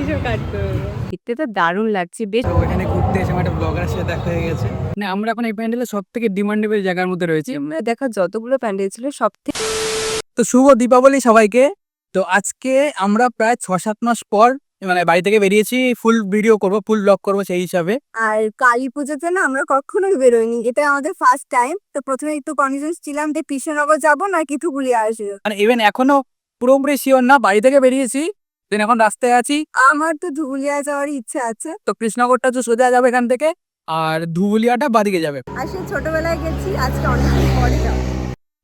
এইসব কাজ করবো। দেখতে তো দারুণ লাগছে বেশ। তো এখানে ঘুরতে এসে আমার একটা ব্লগারের সাথে দেখা হয়ে গেছে। না আমরা এখন এই প্যান্ডেলের সব থেকে ডিমান্ডেবল জায়গার মধ্যে রয়েছি। দেখা যতগুলো প্যান্ডেল ছিল সব থেকে। তো শুভ দীপাবলি সবাইকে। তো আজকে আমরা প্রায় 6-7 মাস পর মানে বাড়ি থেকে বেরিয়েছি, ফুল ভিডিও করব, ফুল ব্লগ করব সেই হিসাবে। আর কালী পুজোতে না আমরা কখনোই বেরোইনি, এটা আমাদের ফার্স্ট টাইম। তো প্রথমে একটু কনফিউজ ছিলাম যে কৃষ্ণনগর যাবো না কিছু ঘুরিয়ে আসবো। মানে ইভেন এখনো পুরোপুরি শিওর না, বাড়ি থেকে বেরিয়েছি, দেন এখন রাস্তায় আছি। আমার তো ধুবুলিয়া যাওয়ার ইচ্ছা আছে। তো কৃষ্ণনগরটা তো সোজা যাবে এখান থেকে, আর ধুবুলিয়াটা বাদিকে যাবে। আসলে ছোটবেলায় গেছি, আজকে অনেকদিন পরে যাবো।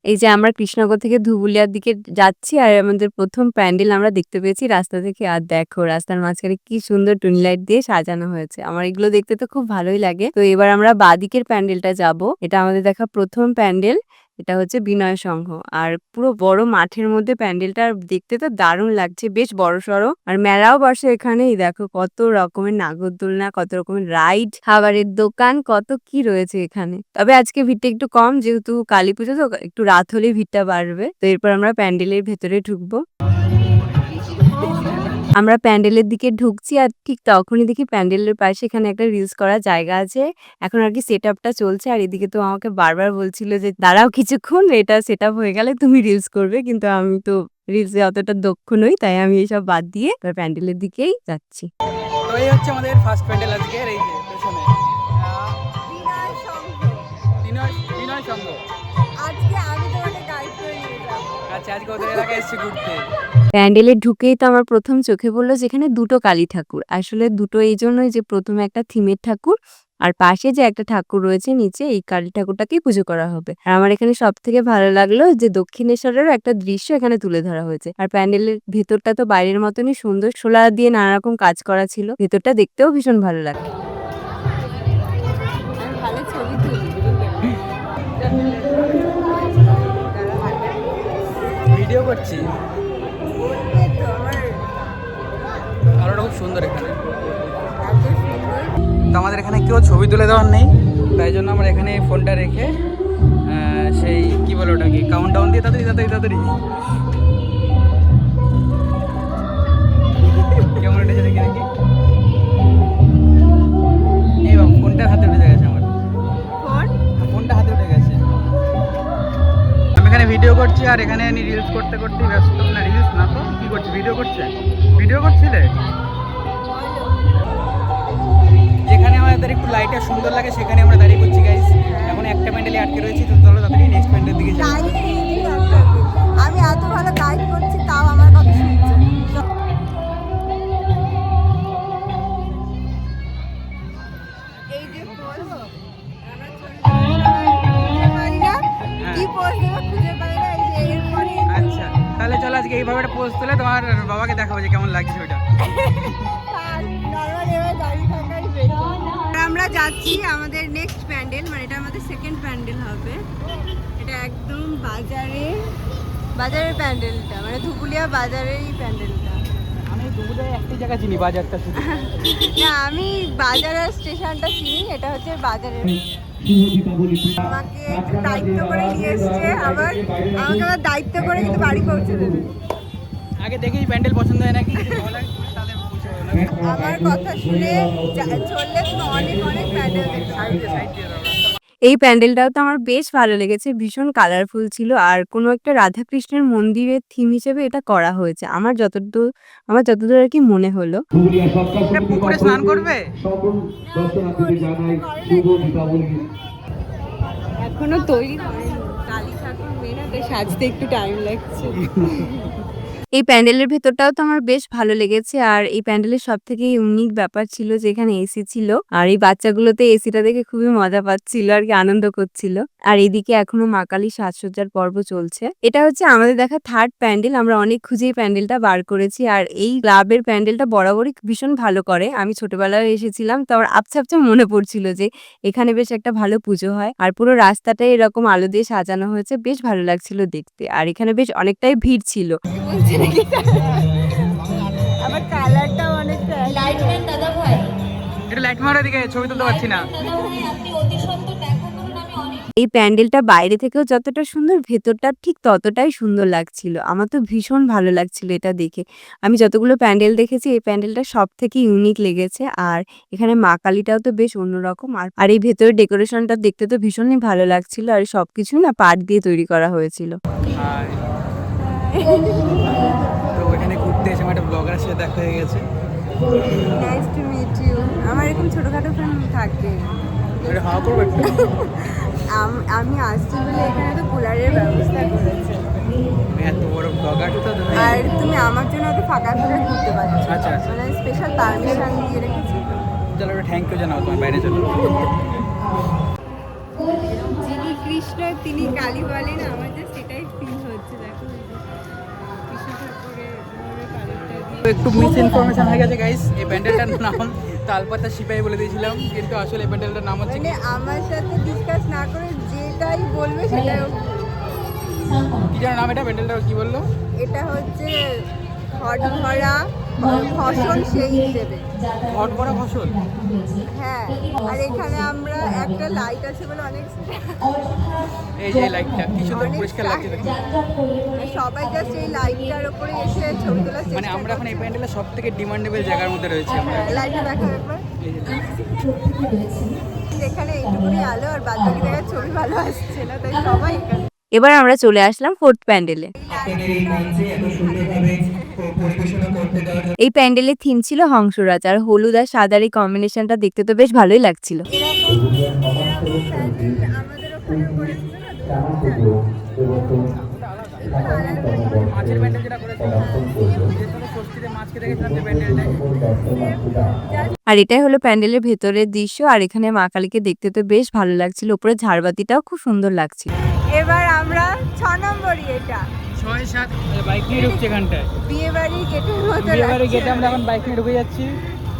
এই যে আমরা কৃষ্ণনগর থেকে ধুবুলিয়ার দিকে যাচ্ছি, আর আমাদের প্রথম প্যান্ডেল আমরা দেখতে পেয়েছি রাস্তা থেকে। আর দেখো রাস্তার মাঝখানে কি সুন্দর টুনি লাইট দিয়ে সাজানো হয়েছে, আমার এগুলো দেখতে তো খুব ভালোই লাগে। তো এবার আমরা বাদিকের প্যান্ডেলটা যাব, এটা আমাদের দেখা প্রথম প্যান্ডেল। এটা হচ্ছে বিনয় সংঘ, আর পুরো বড় মাঠের মধ্যে প্যান্ডেলটা দেখতে তো দারুণ লাগছে, বেশ বড়সড়। আর মেলাও বসে এখানে, এই দেখো কত রকমের নাগরদোলনা, কত রকমের রাইড, খাবারের দোকান, কত কি রয়েছে এখানে। তবে আজকে ভিড়টা একটু কম, যেহেতু কালী পুজো তো একটু রাত হলে ভিড়টা বাড়বে। তো এরপর আমরা প্যান্ডেলের ভেতরে ঢুকবো। আমরা প্যান্ডেলের দিকে ঢুকছি, আর ঠিক তখনই দেখি প্যান্ডেলের পাশে এখানে একটা রিলস করার জায়গা আছে। এখন আর কি সেট আপটা চলছে, আর এদিকে তো আমাকে বারবার বলছিল যে দাঁড়াও কিছুক্ষণ, এটা সেট আপ হয়ে গেলে তুমি রিলস করবে, কিন্তু আমি তো রিলসে অতটা দক্ষ নই, তাই আমি এইসব বাদ দিয়ে প্যান্ডেলের দিকেই যাচ্ছি। তো এই হচ্ছে আমাদের ফার্স্ট প্যান্ডেল আজকের, এই যে পেছনে বিনয় সংঘ। আজকে আমি তোমাকে গাইড করে নিয়ে যাব। আচ্ছা, আজকে ওদের এলাকায় এসেছি ঘুরতে। প্যান্ডেলে ঢুকেই তো আমার প্রথম চোখে পড়লো যেখানে দুটো কালী ঠাকুর। আসলে দুটো এই জন্যই যে প্রথমে একটা থিমের ঠাকুর, আর পাশে যে একটা ঠাকুর রয়েছে নিচে, এই কালী ঠাকুরটাকেই পুজো করা হবে। আর আমার এখানে সব থেকে ভালো লাগলো যে দক্ষিণেশ্বরেরও একটা দৃশ্য এখানে তুলে ধরা হয়েছে। আর প্যান্ডেলের ভেতরটা তো বাইরের মতনই সুন্দর, শোলা দিয়ে নানা রকম কাজ করা ছিল, ভেতরটা দেখতেও ভীষণ ভালো লাগে। ভালো ছবি ভিডিও করছি, আরোটা খুব সুন্দর এখানে। তো আমাদের এখানে কেউ ছবি তুলে দেওয়ার নেই, তাই জন্য আমরা এখানে ফোনটা রেখে সেই কি বলে ওটাকে কাউন্ট ডাউন দিয়ে তাড়াতাড়ি তাড়াতাড়ি তাড়াতাড়ি কেমন উঠেছে দেখি দেখি। এই বাবা, ফোনটা হাতে উঠে গেছে আমার, ফোনটা হাতে উঠে গেছে। আমি এখানে ভিডিও করছি, আর এখানে আমি রিলস করতে করতে ব্যস্ত। না রিলস না তো, কি করছি, ভিডিও করছে, ভিডিও করছিলে। যেখানে আমাদের একটু লাইটটা সুন্দর লাগে সেখানে আমরা দাঁড়িয়ে করছি গাইস। এখন একটা প্যান্ডেলে আটকে রয়েছি, তো চলো তাড়াতাড়ি নেক্সট প্যান্ডেলের দিকে যাই। আমি এত ভালো গাইড করছি, তাও আমার কথা শুনছে। এই যে কি পোজ দেবো খুঁজে পাই না, এই যে এরপরে। আচ্ছা তাহলে চলো আজকে এইভাবে একটা পোজ তুলে তোমার বাবাকে দেখাবো যে কেমন লাগছে ওইটা। আমরা যাচ্ছি আমাদের নেক্সট প্যান্ডেল, মানে এটা আমাদের সেকেন্ড প্যান্ডেল হবে। এটা একদম বাজারের প্যান্ডেলটা, মানে ধুবুলিয়া বাজারেরই প্যান্ডেলটা। আমি দুপুরে একটি জায়গা চিনি, বাজারটা শুধু। না, আমি বাজারের স্টেশনটা চিনি, এটা হচ্ছে বাজারের। আমাকে একটু দায়িত্ব করে নিয়ে এসছে, আবার আমাকে আবার দায়িত্ব করে কিন্তু বাড়ি পৌঁছে দেবে। আগে দেখি প্যান্ডেল পছন্দ হয় নাকি, আমার কথা শুনে চললে তুমি অনেক অনেক প্যান্ডেল দেখতে পাবে। এই প্যান্ডেলটাও তো আমার বেশ ভালো লেগেছে, ভীষণ কালারফুল ছিল, আর কোনো একটা রাধাকৃষ্ণের মন্দিরের থিম হিসেবে এটা করা হয়েছে আমার যতদূর আর কি মনে হলো। পুকুরে স্নান করবে, এখনো তৈরি হয়নি, কালী ঠাকুর মেয়ে সাজতে একটু টাইম লাগছে। এই প্যান্ডেলের ভেতরটাও তো আমার বেশ ভালো লেগেছে, আর এই প্যান্ডেলের সব থেকে ইউনিক ব্যাপার ছিল যে এখানে এসি ছিল, আর এই বাচ্চাগুলোতে এসিটা দেখে খুবই মজা পাচ্ছিল আর কি, আনন্দ করছিল। আর এদিকে এখনো মা কালীর সাজসজ্জার পর্ব চলছে। এটা হচ্ছে আমাদের দেখা থার্ড প্যান্ডেল, আমরা অনেক খুঁজেই প্যান্ডেলটা বার করেছি। আর এই ক্লাবের প্যান্ডেলটা বরাবরই ভীষণ ভালো করে, আমি ছোটবেলায় এসেছিলাম, তো আমার আবছা আবছা মনে পড়ছিল যে এখানে বেশ একটা ভালো পুজো হয়, আর পুরো রাস্তাটাই এরকম আলো দিয়ে সাজানো হয়েছে, বেশ ভালো লাগছিল দেখতে। আর এখানে বেশ অনেকটাই ভিড় ছিল। আবার কালারটাও অনেকটা। লাইটম্যান দাদা ভাই, এটা লাইট মারার দিকে ছবি তুলতে পারছি না। দাদা ভাই আপনি অতি সত্বর দেখা করুন, আমি অনেক এই প্যান্ডেলটা বাইরে থেকেও যতটা সুন্দর ভেতরটা ঠিক ততটাই সুন্দর লাগছিল। আমার তো ভীষণ ভালো লাগছিল এটা দেখে। আমি যতগুলো প্যান্ডেল দেখেছি এই প্যান্ডেলটা সবথেকে ইউনিক লেগেছে। আর এখানে মা কালীটাও তো বেশ অন্যরকম। আর এই ভেতরের ডেকোরেশনটা দেখতে তো ভীষণই ভালো লাগছিল। আর সবকিছু না পাট দিয়ে তৈরি করা হয়েছিল। হাই। তো এখানে ঘুরতে এসে আমার একটা ব্লগারের সাথে দেখা হয়ে গেছে। Nice to meet you. আমার এরকম ছোটখাটো ফ্রেন্ড থাকে। আরে হাওয়া করবে একটু। আমি আসছি বলে এখানে তো কুলারের ব্যবস্থা করেছে। আমি এত বড় ব্লগার তো তুমি। আর তুমি আমার জন্য এত ফাঁকা ফাঁকা ঘুরতে পারছো। আচ্ছা আচ্ছা। মানে স্পেশাল পারমিশন দিয়ে রেখেছি তো। চলো থ্যাংক ইউ জানাও তোমার বাইরে চলো। যিনি কৃষ্ণ তিনি কালী বলেন, আমার যে সেটাই ফিল হচ্ছে। দেখো কৃষ্ণ ঠাকুরের কালীটা তো একটু মিস ইনফরমেশন হয়ে গেছে গাইস। এই প্যান্ডেলটার নাম তালপাতা সিপাহি বলে দিয়েছিলাম, কিন্তু আসলে এই প্যান্ডেলটার নাম হচ্ছে মানে আমার সাথে ডিসকাস না করে যেটাই বলবে সেটাই। কি যেন নাম এটা প্যান্ডেলটা কি বললো? এটা হচ্ছে ঘটভরা ফসল সেই হিসেবে। ঘট ভরা ফসল। হ্যাঁ, আর এখানে আমরা একটা লাইট আছে বলে অনেক এই যে লাইটটা কি সুন্দর অনেক পরিষ্কার লাগছে দেখতে। সবাই জাস্ট এই লাইটটার উপরে এসে ছবি তোলার মানে আমরা এখন এই প্যান্ডেলের সব থেকে ডিমান্ডেবল জায়গার মধ্যে রয়েছে আমরা। লাইটটা দেখা একবার। এই যে এখানে এইটুকুনি আলো আর বাদ বাকি জায়গায় ছবি ভালো আসছে না, তাই সবাই এখানে। এবার আমরা চলে আসলাম ফোর্থ প্যান্ডেলে। এই প্যান্ডেলের থিম ছিল হংসরাজ, আর হলুদ আর সাদার এই কম্বিনেশনটা দেখতে তো বেশ ভালোই লাগছিল। মাছের প্যান্ডেল যেটা করেছে, ষষ্ঠীতে মাছকে দেখেছিলাম যে প্যান্ডেলটা। আর এটাই হলো প্যান্ডেলের ভেতরের দৃশ্য। আর এখানে মা কালীকে দেখতে তো বেশ ভালো লাগছিল, উপরে ঝাড়বাতিটাও খুব সুন্দর লাগছিল। এবার আমরা 6 নম্বরই, এটা 6-7 বাইক নিয়ে ঢুকছে এখানটায়। বিয়ে বাড়ি গেটের মতো বিয়ে বাড়ি লাগছে। গেটে আমরা এখন বাইক নিয়ে ঢুকে যাচ্ছি।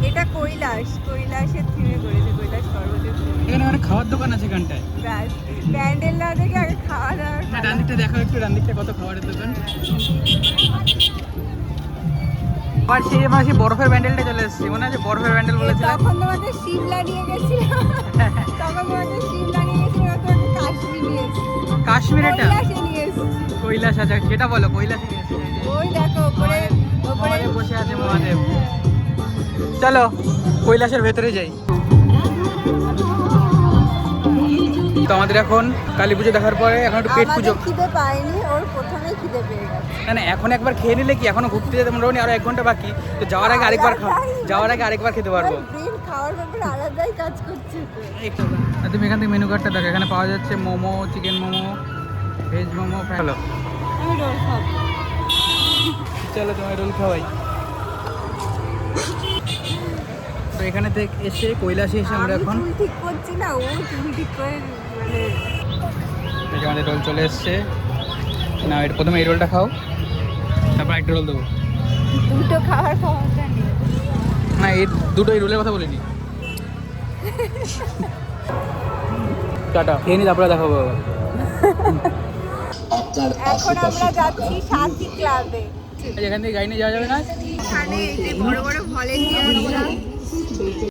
এটা কৈলাসের থিমে করেছে, কৈলাস পর্বতের থিমে। এখানে অনেক খাওয়ার দোকান আছে এখানটায়। ব্যাস, প্যান্ডেল না দেখে আগে খাওয়া দাওয়া। হ্যাঁ, ডান দিকটা দেখো একটু, ডান দিকটা কত খাবারের দোকান। আর সেই মাসে বরফের প্যান্ডেলটা চলে এসেছে, মনে আছে বরফের প্যান্ডেল বলেছিলাম। তখন তোমাদের শিমলা নিয়ে গেছিলাম, তখন তোমাদের শিমলা নিয়ে গেছিলাম, তো কাশ্মীর নিয়ে এসেছি। কাশ্মীর এটা কৈলাসে নিয়ে এসেছি। কৈলাস আছে, সেটা বলো কৈলাসে নিয়ে এসেছে। ওই দেখো উপরে মহাদেব বসে আছে, মহাদেব। চলো কৈলাসের ভেতরে যাই। তো আমাদের এখন কালী পুজো দেখার পরে এখন একটু পেট পুজো। খিদে পাইনি, ওর প্রথমে খিদে পেয়ে গেছে। না না, এখন একবার খেয়ে নিলে কি, এখনো ঘুরতে যেতে মোটামুটি আরো 1 ঘন্টা বাকি। তো যাওয়ার আগে আরেকবার খেতে পারবো। ব্রেন খাওয়ার ব্যাপারে আলাদাই কাজ করছে তো। আর তুমি এখান থেকে মেনু কার্ডটা দেখো, এখানে পাওয়া যাচ্ছে momo, chicken momo, veg momo. Hello, আমি রোল খাবো। চলো তোমার রোল খাওয়াই। তো এখানে থেকে এসে কৈলাসে এসে আমরা এখন চুল ঠিক করছি না, ও চুল ঠিক করে মানে। এই যে আমাদের রোল চলে এসছে। না, এটা প্রথমে এই রোলটা খাও, তারপর একটা রোল দেবো। দুটো খাওয়ার ক্ষমতা নেই। না, এই দুটো এই রোলের কথা বলিনি। টাটা, খেয়ে নি তারপরে দেখাবো আবার। এখন আমরা যাচ্ছি সাথী ক্লাবে। এখান থেকে গাড়ি নিয়ে যাওয়া যাবে না। এখানে এই যে বড় বড় ভলেন্টিয়াররা।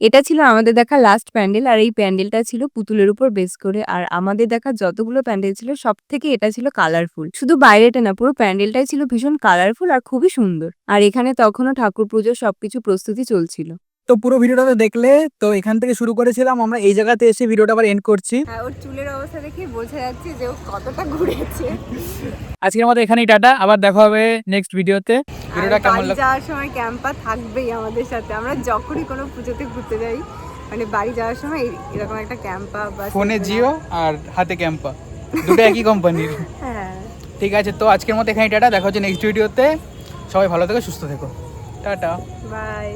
এটা ছিল আমাদের দেখা লাস্ট প্যান্ডেল। আর এই প্যান্ডেলটা ছিল পুতুলের উপর বেস করে। আর আমাদের দেখা যতগুলো প্যান্ডেল ছিল সব থেকে এটা ছিল কালারফুল। শুধু বাইরেটা না, পুরো প্যান্ডেলটাই ছিল ভীষণ কালারফুল আর খুবই সুন্দর। আর এখানে তখনও ঠাকুর পুজোর সবকিছু প্রস্তুতি চলছিল। তো পুরো ভিডিওটা তো দেখলে, তো এখান থেকে শুরু করেছিলাম আমরা, এই জায়গাতে এসে ভিডিওটা আবার এন্ড করছি। হ্যাঁ, ওর চুলের অবস্থা দেখে বোঝা যাচ্ছে যে ও কতটা ঘুরেছে। আজকের মতো এখানেই টাটা, আবার দেখা হবে নেক্সট ভিডিওতে। ভিডিওটা কেমন বাড়ি লাগলো? যাওয়ার সময় ক্যাম্পা থাকবেই আমাদের সাথে। আমরা যখনই কোনো পুজোতে ঘুরতে যাই, মানে বাড়ি যাওয়ার সময় এরকম একটা ক্যাম্পা বা ফোনে জিও আর হাতে ক্যাম্পা, দুটো একই কোম্পানির। হ্যাঁ, ঠিক আছে, তো আজকের মতো এখানেই টাটা, দেখা হচ্ছে নেক্সট ভিডিওতে। সবাই ভালো থেকো, সুস্থ থেকো, টাটা, বাই।